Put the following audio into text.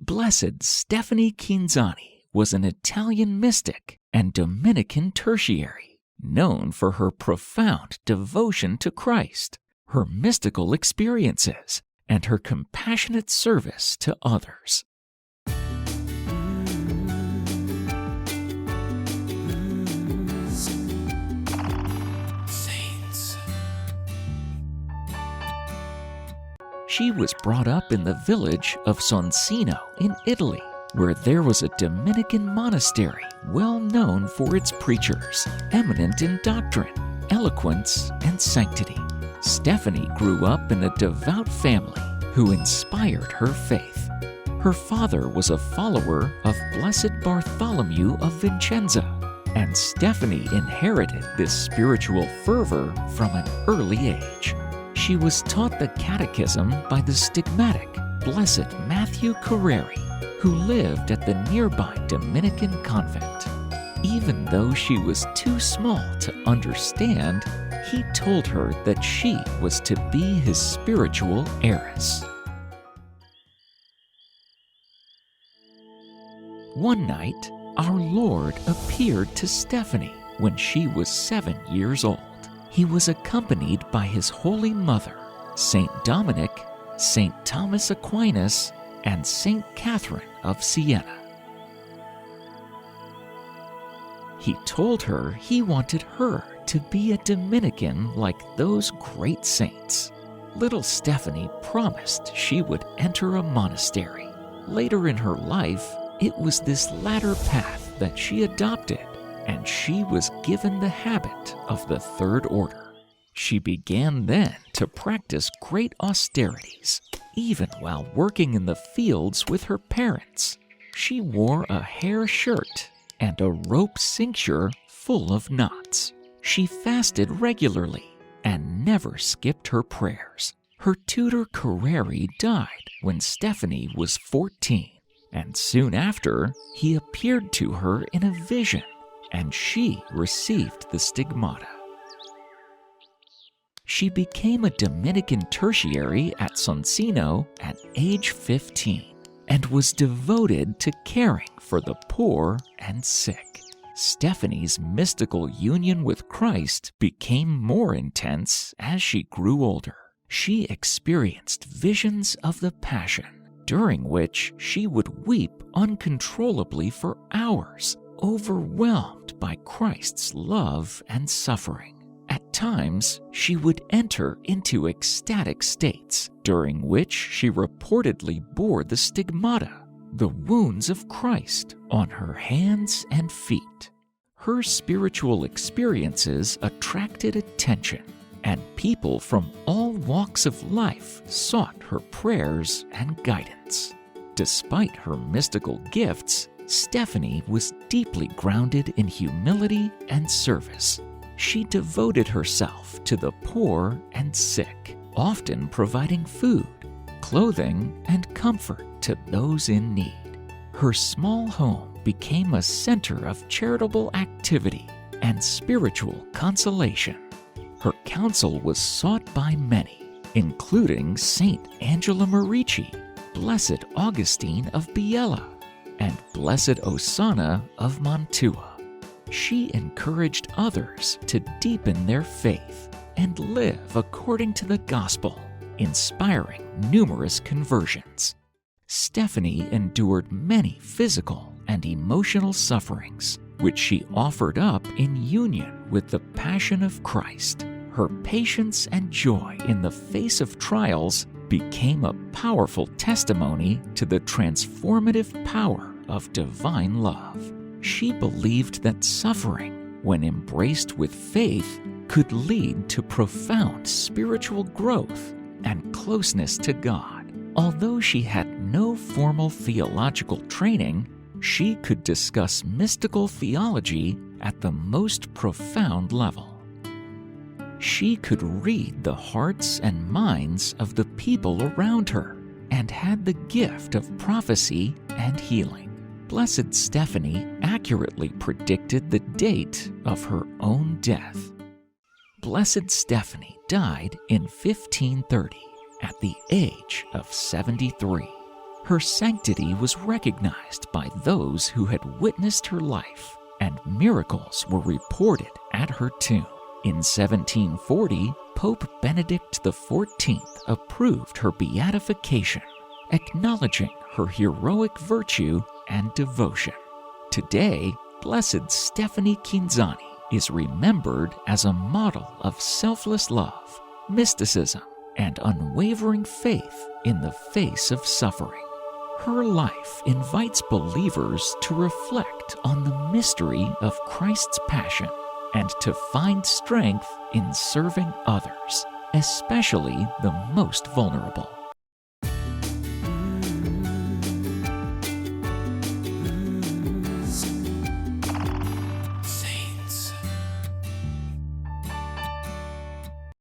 Blessed Stephanie Quinzani was an Italian mystic and Dominican tertiary, known for her profound devotion to Christ, her mystical experiences, and her compassionate service to others. She was brought up in the village of Soncino in Italy, where there was a Dominican monastery well known for its preachers, eminent in doctrine, eloquence, and sanctity. Stephanie grew up in a devout family who inspired her faith. Her father was a follower of Blessed Bartholomew of Vicenza, and Stephanie inherited this spiritual fervor from an early age. She was taught the catechism by the stigmatic Blessed Matthew Carreri, who lived at the nearby Dominican convent. Even though she was too small to understand, he told her that she was to be his spiritual heiress. One night, our Lord appeared to Stephanie when she was 7 years old. He was accompanied by his Holy Mother, Saint Dominic, Saint Thomas Aquinas, and Saint Catherine of Siena. He told her he wanted her to be a Dominican like those great saints. Little Stephanie promised she would enter a monastery. Later in her life, it was this latter path that she adopted, and she was given the habit of the Third Order. She began then to practice great austerities, even while working in the fields with her parents. She wore a hair shirt and a rope cincture full of knots. She fasted regularly and never skipped her prayers. Her tutor Carreri died when Stephanie was 14, and soon after, he appeared to her in a vision, and she received the stigmata. She became a Dominican tertiary at Soncino at age 15 and was devoted to caring for the poor and sick. Stephanie's mystical union with Christ became more intense as she grew older. She experienced visions of the Passion, during which she would weep uncontrollably for hours, overwhelmed by Christ's love and suffering. At times, she would enter into ecstatic states, during which she reportedly bore the stigmata, the wounds of Christ, on her hands and feet. Her spiritual experiences attracted attention, and people from all walks of life sought her prayers and guidance. Despite her mystical gifts, Stephanie was deeply grounded in humility and service. She devoted herself to the poor and sick, often providing food, clothing, and comfort to those in need. Her small home became a center of charitable activity and spiritual consolation. Her counsel was sought by many, including Saint Angela Merici, Blessed Augustine of Biella, and Blessed Osana of Mantua. She encouraged others to deepen their faith and live according to the gospel, inspiring numerous conversions. Stephanie endured many physical and emotional sufferings, which she offered up in union with the Passion of Christ. Her patience and joy in the face of trials became a powerful testimony to the transformative power of divine love. She believed that suffering, when embraced with faith, could lead to profound spiritual growth and closeness to God. Although she had no formal theological training, she could discuss mystical theology at the most profound level. She could read the hearts and minds of the people around her and had the gift of prophecy and healing. Blessed Stephanie accurately predicted the date of her own death. Blessed Stephanie died in 1530 at the age of 73. Her sanctity was recognized by those who had witnessed her life, and miracles were reported at her tomb. In 1740, Pope Benedict XIV approved her beatification, acknowledging her heroic virtue and devotion. Today, Blessed Stephanie Quinzani is remembered as a model of selfless love, mysticism, and unwavering faith in the face of suffering. Her life invites believers to reflect on the mystery of Christ's passion and to find strength in serving others, especially the most vulnerable.